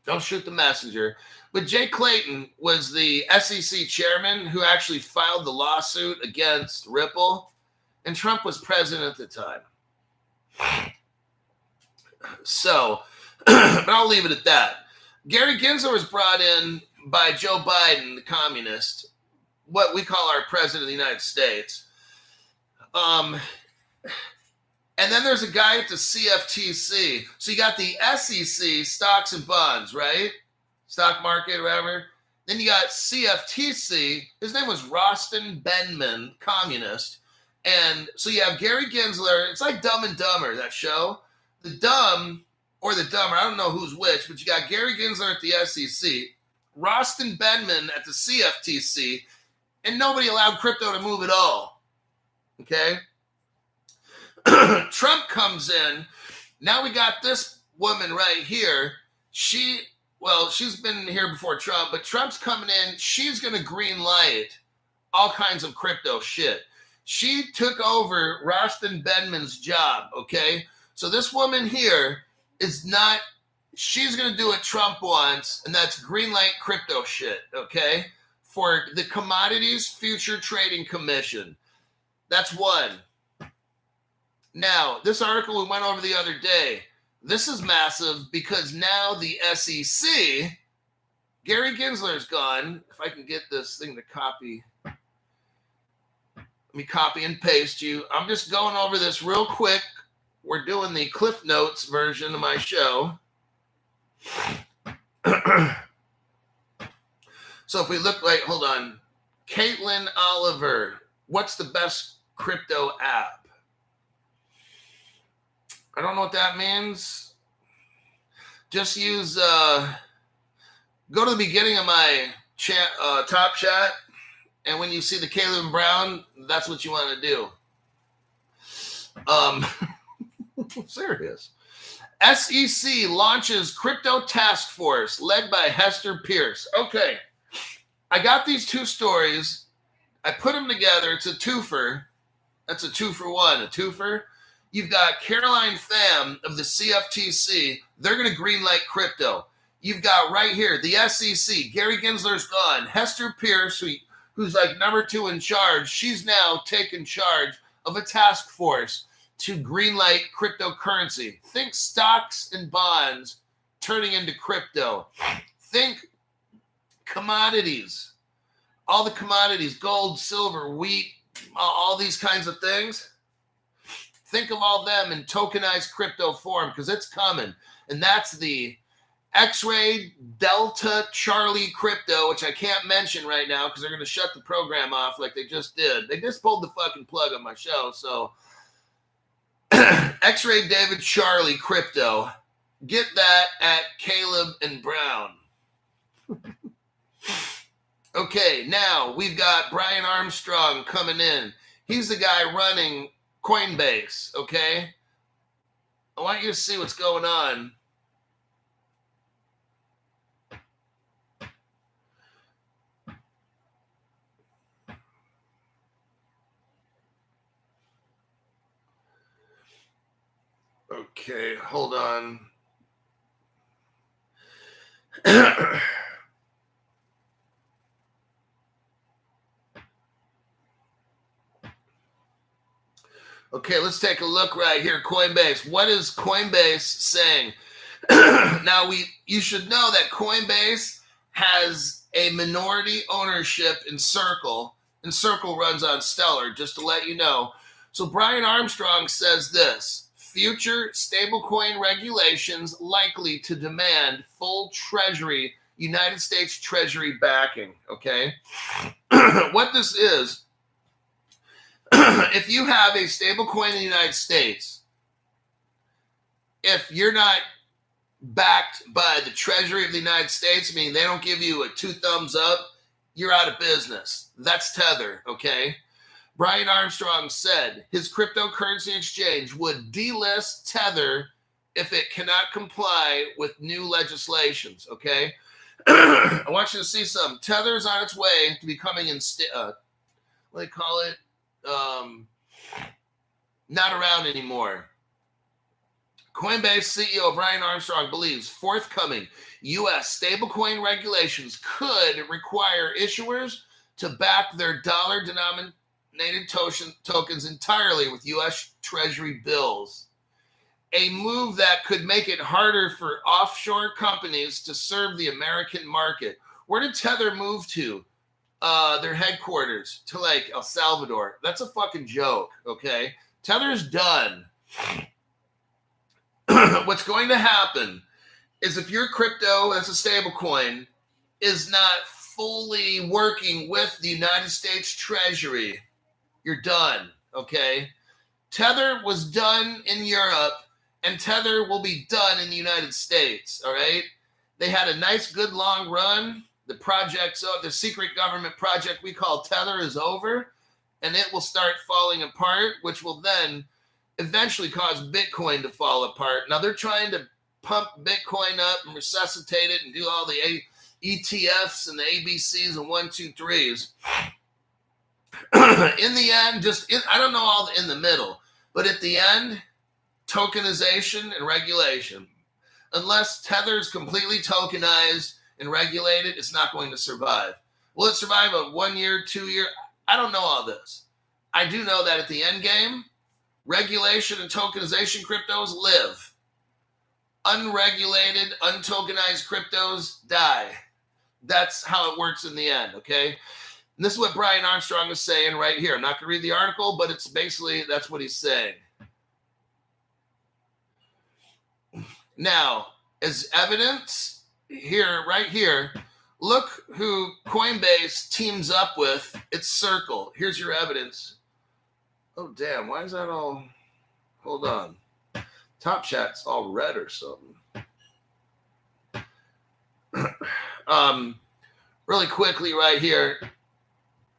Don't shoot the messenger. But Jay Clayton was the SEC chairman who actually filed the lawsuit against Ripple, and Trump was president at the time. So, but I'll leave it at that. Gary Gensler was brought in by Joe Biden, the communist, what we call our president of the United States. And then there's a guy at the CFTC. So you got the SEC, stocks and bonds, right? Stock market, whatever. Then you got CFTC. His name was Rostin Benman, communist. And so you have Gary Gensler. It's like Dumb and Dumber, that show. The dumb or the dumber, I don't know who's which, but you got Gary Gensler at the SEC, Rostin Benman at the CFTC, and nobody allowed crypto to move at all. Okay? Trump comes in. Now we got this woman right here. She's been here before Trump, but Trump's coming in. She's going to green light all kinds of crypto shit. She took over Rostin Benman's job, okay? So this woman here she's going to do what Trump wants, and that's green light crypto shit, okay? For the Commodities Future Trading Commission. That's one. Now, this article we went over the other day, this is massive because now the SEC, Gary Gensler's gone. If I can get this thing to copy, let me copy and paste you. I'm just going over this real quick. We're doing the Cliff Notes version of my show. So if we look hold on. Caitlin Oliver, what's the best crypto app? I don't know what that means. Just use, go to the beginning of my chat, top chat, and when you see the Caleb Brown, that's what you want to do. Serious. SEC launches crypto task force led by Hester Pierce. Okay. I got these two stories. I put them together. It's a twofer. That's a 2-for-1, a twofer. You've got Caroline Pham of the CFTC. They're going to greenlight crypto. You've got right here the SEC. Gary Gensler's gone. Hester Pierce, who's like number 2 in charge, she's now taken charge of a task force to greenlight cryptocurrency. Think stocks and bonds turning into crypto. Think commodities. All the commodities, gold, silver, wheat, all these kinds of things. Think of all them in tokenized crypto form because it's coming. And that's the X-Ray Delta Charlie crypto, which I can't mention right now because they're going to shut the program off like they just did. They just pulled the fucking plug on my show. So X-Ray David Charlie crypto. Get that at Caleb and Brown. Okay, now we've got Brian Armstrong coming in. He's the guy running Coinbase, okay? I want you to see what's going on. Okay, hold on. Okay, let's take a look right here. Coinbase. What is Coinbase saying? Now, you should know that Coinbase has a minority ownership in Circle, and Circle runs on Stellar, just to let you know. So Brian Armstrong says this: future stablecoin regulations likely to demand full Treasury, United States Treasury backing, okay? What this is, if you have a stable coin in the United States, if you're not backed by the Treasury of the United States, meaning they don't give you a 2 thumbs up, you're out of business. That's Tether, okay? Brian Armstrong said his cryptocurrency exchange would delist Tether if it cannot comply with new legislations, okay? I want you to see something. Tether is on its way to becoming what do they call it? not around anymore. Coinbase CEO Brian Armstrong believes forthcoming U.S. stablecoin regulations could require issuers to back their dollar-denominated tokens entirely with U.S. Treasury bills. A move that could make it harder for offshore companies to serve the American market. Where did Tether move to? Their headquarters to like El Salvador. That's a fucking joke, okay? Tether's done. What's going to happen is if your crypto as a stable coin is not fully working with the United States Treasury, you're done, okay? Tether was done in Europe, and Tether will be done in the United States, all right? They had a nice, good, long run. The secret government project we call Tether is over, and it will start falling apart, which will then eventually cause Bitcoin to fall apart. Now they're trying to pump Bitcoin up and resuscitate it and do all the ETFs and the ABCs and 1, 2, 3s. In the end, I don't know all in the middle, but at the end, tokenization and regulation. Unless Tether is completely tokenized and regulated, it's not going to survive. Will it survive a 1 year, 2 year? I don't know all this. I do know that at the end game, regulation and tokenization cryptos live. Unregulated, untokenized cryptos die. That's how it works in the end, okay? And this is what Brian Armstrong is saying right here. I'm not going to read the article, but it's basically, that's what he's saying. Now, as evidence here, right here, look who Coinbase teams up with. It's Circle. Here's your evidence. Oh, damn. Why is that all? Hold on. Top Chat's all red or something. Really quickly right here.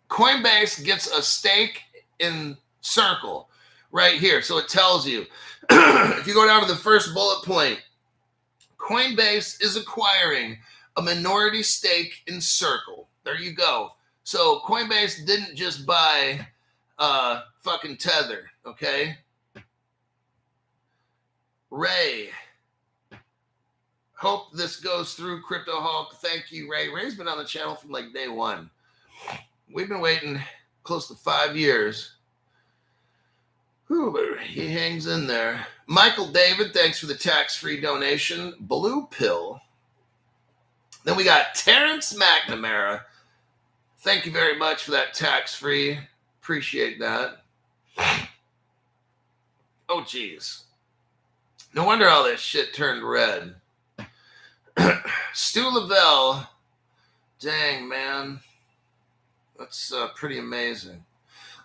Coinbase gets a stake in Circle right here. So it tells you, if you go down to the first bullet point, Coinbase is acquiring a minority stake in Circle. There you go. So Coinbase didn't just buy fucking Tether, okay? Ray. Hope this goes through, Crypto Hulk. Thank you, Ray. Ray's been on the channel from like day one. We've been waiting close to 5 years. Whew, but he hangs in there. Michael David, thanks for the tax-free donation. Blue Pill. Then we got Terrence McNamara. Thank you very much for that tax-free. Appreciate that. Oh, geez. No wonder all this shit turned red. Stu Lavelle. Dang, man. That's pretty amazing.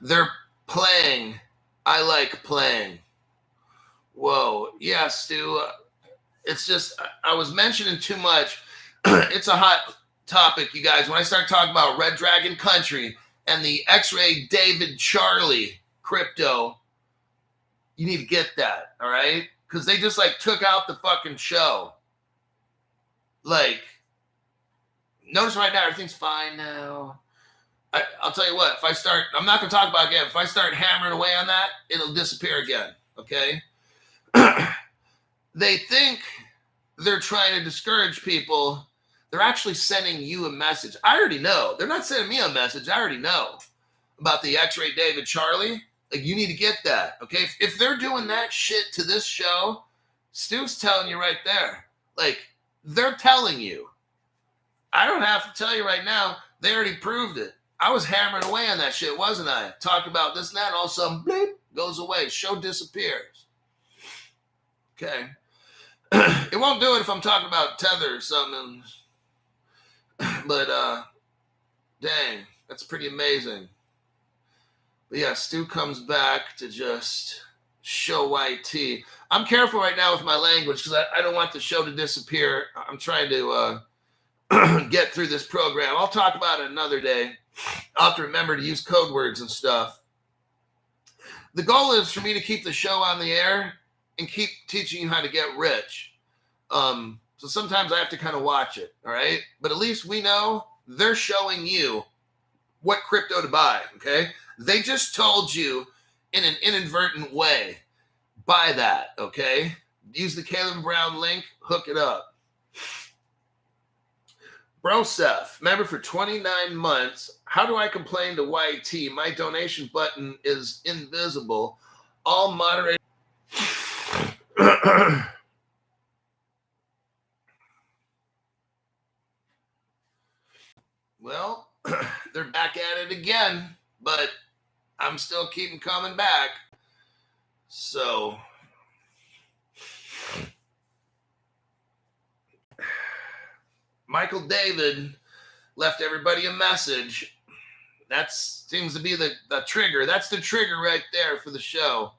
They're playing. I like playing. Whoa. Yeah, Stu. It's just, I was mentioning too much. It's a hot topic, you guys. When I start talking about Red Dragon Country and the X-Ray David Charlie crypto, you need to get that, all right? Because they just like took out the fucking show. Like, notice right now, everything's fine now. I'll tell you what, if I start, I'm not going to talk about it again. If I start hammering away on that, it'll disappear again, okay? They think they're trying to discourage people. They're actually sending you a message. I already know. They're not sending me a message. I already know about the X-Ray David Charlie. Like, you need to get that, okay? If they're doing that shit to this show, Stu's telling you right there. Like, they're telling you. I don't have to tell you right now. They already proved it. I was hammering away on that shit, wasn't I? Talking about this and that, and all of a sudden, bleep, goes away. Show disappears. Okay. It won't do it if I'm talking about Tether or something. But, dang, that's pretty amazing. But yeah, Stu comes back to just show YT. I'm careful right now with my language because I don't want the show to disappear. I'm trying to get through this program. I'll talk about it another day. I'll have to remember to use code words and stuff. The goal is for me to keep the show on the air and keep teaching you how to get rich. So sometimes I have to kind of watch it, all right? But at least we know they're showing you what crypto to buy, okay? They just told you in an inadvertent way. Buy that, okay? Use the Caleb Brown link, hook it up. Brosef, member for 29 months. How do I complain to YT? My donation button is invisible. All moderators. Well, they're back at it again, but I'm still keeping coming back. So Michael David left everybody a message. That seems to be the trigger. That's the trigger right there for the show.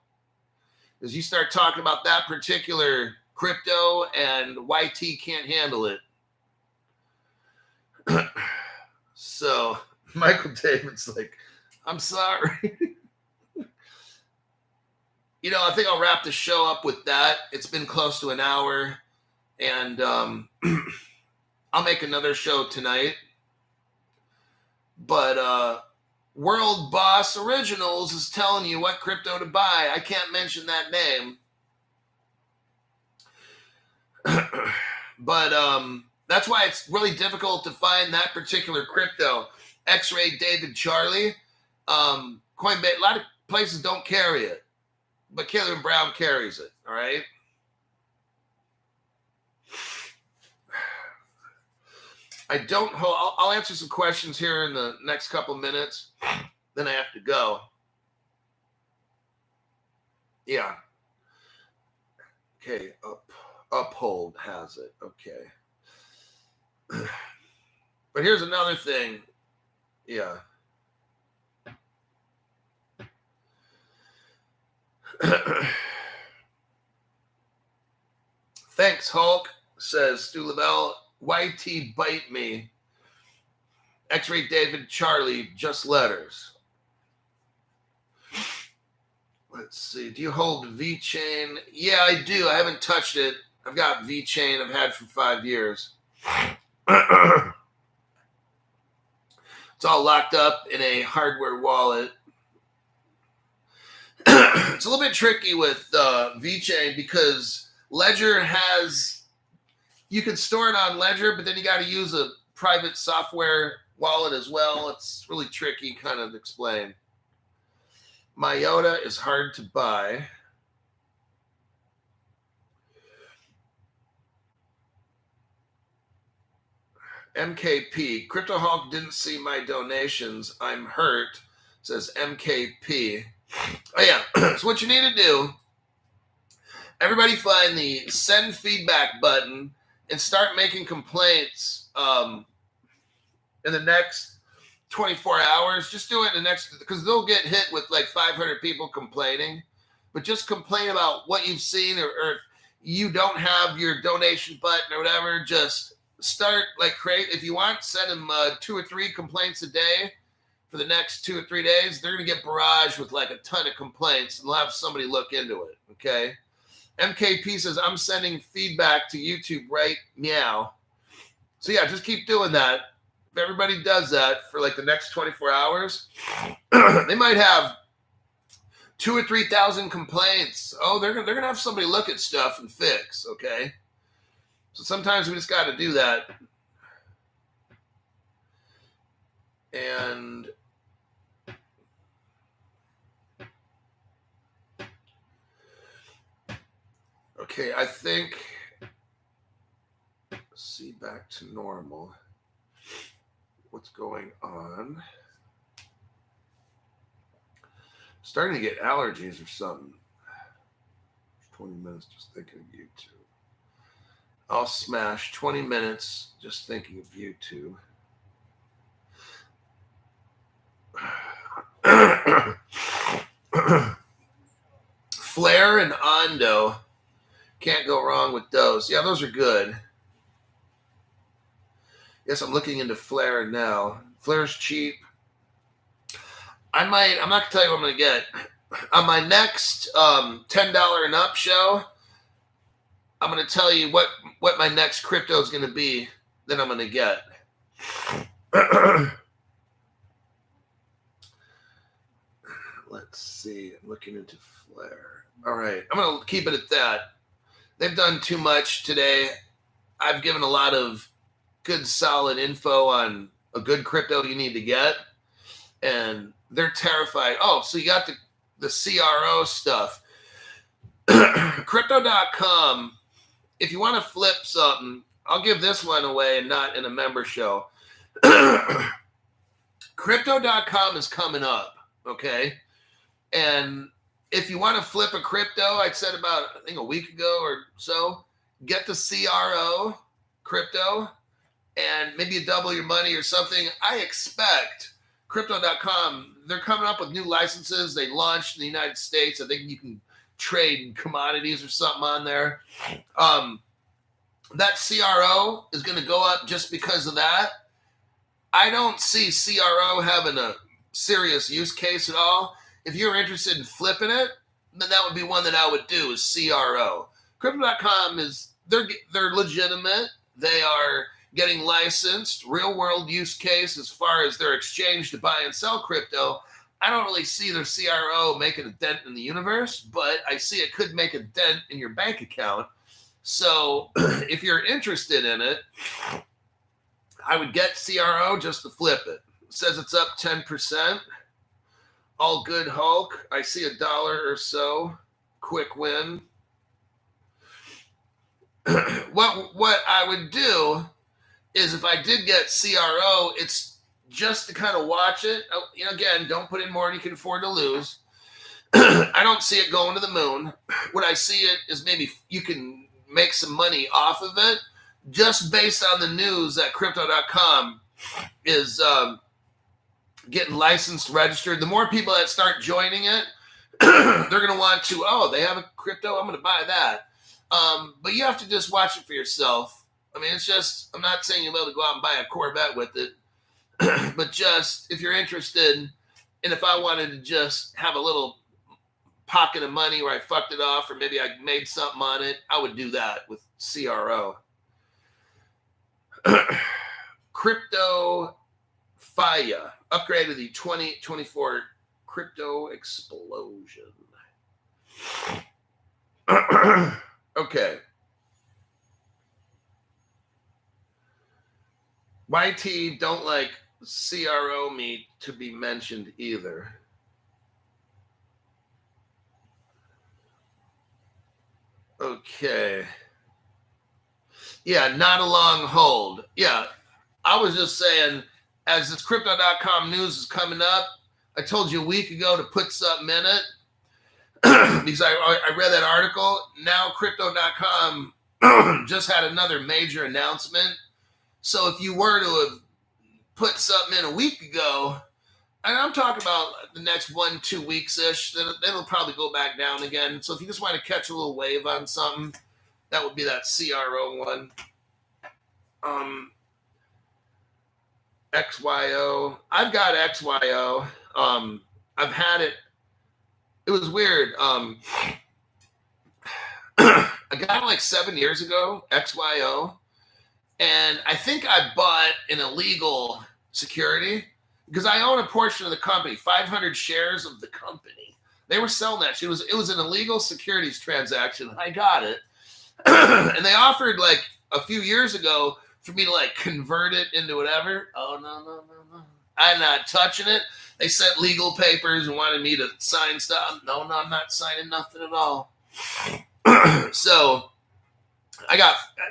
Because you start talking about that particular crypto and YT can't handle it. So Michael David's like, I'm sorry. You know, I think I'll wrap the show up with that. It's been close to an hour. And I'll make another show tonight. But World Boss Originals is telling you what crypto to buy. I can't mention that name. But that's why it's really difficult to find that particular crypto. X-Ray David Charlie. Coinbase, a lot of places don't carry it. But Caleb Brown carries it, all right? I'll answer some questions here in the next couple minutes. Then I have to go. Yeah. Okay, Uphold has it. Okay. But here's another thing. Yeah. Thanks, Hulk, says Stu Lavelle. YT bite me. X-Ray David Charlie, just letters. Let's see. Do you hold VeChain? Yeah, I do. I haven't touched it. I've got VeChain I've had for 5 years. It's all locked up in a hardware wallet. It's a little bit tricky with VeChain because Ledger has, you can store it on Ledger, but then you got to use a private software wallet as well. It's really tricky, kind of explain. Myota is hard to buy. MKP, Crypto Hulk didn't see my donations. I'm hurt, says MKP. Oh yeah, so what you need to do, everybody find the send feedback button and start making complaints in the next 24 hours. Just do it in the next, because they'll get hit with like 500 people complaining. But just complain about what you've seen, or if you don't have your donation button or whatever, just start like create. If you want, send them 2 or 3 complaints a day for the next 2 or 3 days. They're going to get barraged with like a ton of complaints, and they'll have somebody look into it. Okay. MKP says, I'm sending feedback to YouTube right now. So yeah, just keep doing that. If everybody does that for like the next 24 hours, they might have 2,000 or 3,000 complaints. Oh, they're gonna have somebody look at stuff and fix. Okay. So sometimes we just got to do that. And okay, I think, let's see, back to normal. What's going on? Starting to get allergies or something. 20 minutes just thinking of YouTube. I'll smash 20 minutes just thinking of YouTube. Flare and Ondo. Can't go wrong with those. Yeah, those are good. Yes, I'm looking into Flare now. Flare's cheap. I'm not going to tell you what I'm going to get. On my next $10 and up show, I'm going to tell you what my next crypto is going to be that I'm going to get. Let's see. I'm looking into Flare. All right. I'm going to keep it at that. They've done too much today. I've given a lot of good, solid info on a good crypto you need to get. And they're terrified. Oh, so you got the CRO stuff. Crypto.com, if you want to flip something, I'll give this one away and not in a member show. Crypto.com is coming up, okay? And if you want to flip a crypto, I said about, I think a week ago or so, get the CRO crypto and maybe you double your money or something. I expect Crypto.com, they're coming up with new licenses. They launched in the United States. I think you can trade commodities or something on there. That CRO is going to go up just because of that. I don't see CRO having a serious use case at all. If you're interested in flipping it, then that would be one that I would do is CRO. Crypto.com is, they're legitimate. They are getting licensed, real world use case as far as their exchange to buy and sell crypto. I don't really see their CRO making a dent in the universe, but I see it could make a dent in your bank account. So if you're interested in it, I would get CRO just to flip it. It says it's up 10%. All good Hulk. I see $1 or so. Quick win. What I would do is if I did get CRO, it's just to kind of watch it. Again, don't put in more than you can afford to lose. I don't see it going to the moon. What I see it is maybe you can make some money off of it just based on the news that Crypto.com is getting licensed, registered. The more people that start joining it, they're going to want to, they have a crypto, I'm going to buy that. But you have to just watch it for yourself. I mean, it's just, I'm not saying you'll be able to go out and buy a Corvette with it, but just if you're interested, and if I wanted to just have a little pocket of money where I fucked it off, or maybe I made something on it, I would do that with CRO. Crypto Faya upgraded the 2024 crypto explosion. Okay. YT don't like CRO meat to be mentioned either. Okay. Yeah, not a long hold. Yeah, I was just saying, as this Crypto.com news is coming up, I told you a week ago to put something in it because I read that article. Now Crypto.com just had another major announcement. So if you were to have put something in a week ago, and I'm talking about the next 1-2 weeks-ish, then it'll probably go back down again. So if you just want to catch a little wave on something, that would be that CRO one. XYO. I've got XYO. I've had it. It was weird. I got it like 7 years ago, XYO. And I think I bought an illegal security because I own a portion of the company, 500 shares of the company. They were selling that shit. It was an illegal securities transaction. I got it. And they offered like a few years ago for me to like convert it into whatever. Oh, no. I'm not touching it. They sent legal papers and wanted me to sign stuff. No, I'm not signing nothing at all. So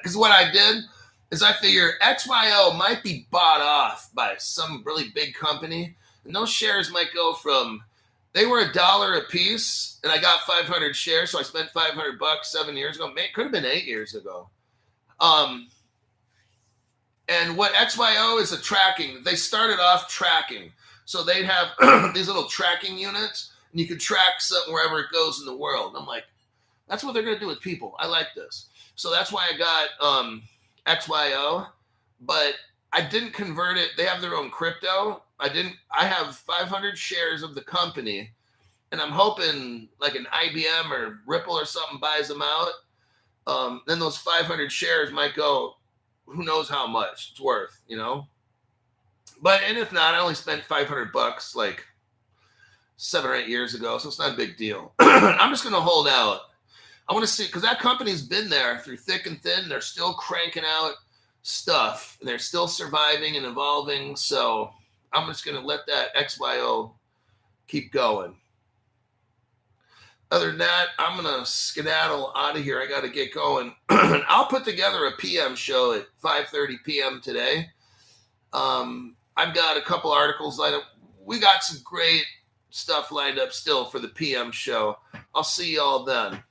because what I did is I figure XYO might be bought off by some really big company. And those shares might go from, they were $1 a piece and I got 500 shares. So I spent $500 7 years ago. Could have been 8 years ago. And what XYO is they started off tracking. So they'd have these little tracking units and you could track something wherever it goes in the world. I'm like, that's what they're going to do with people. I like this. So that's why I got XYO, but I didn't convert it. They have their own crypto. I have 500 shares of the company and I'm hoping like an IBM or Ripple or something buys them out. Then those 500 shares might go, who knows how much it's worth, But, and if not, I only spent $500 like 7 or 8 years ago, so it's not a big deal. I'm just going to hold out. I want to see, because that company's been there through thick and thin. They're still cranking out stuff. And they're still surviving and evolving. So I'm just going to let that XYO keep going. Other than that, I'm going to skedaddle out of here. I got to get going. I'll put together a PM show at 5:30 p.m. today. I've got a couple articles lined up. We got some great stuff lined up still for the PM show. I'll see y'all then.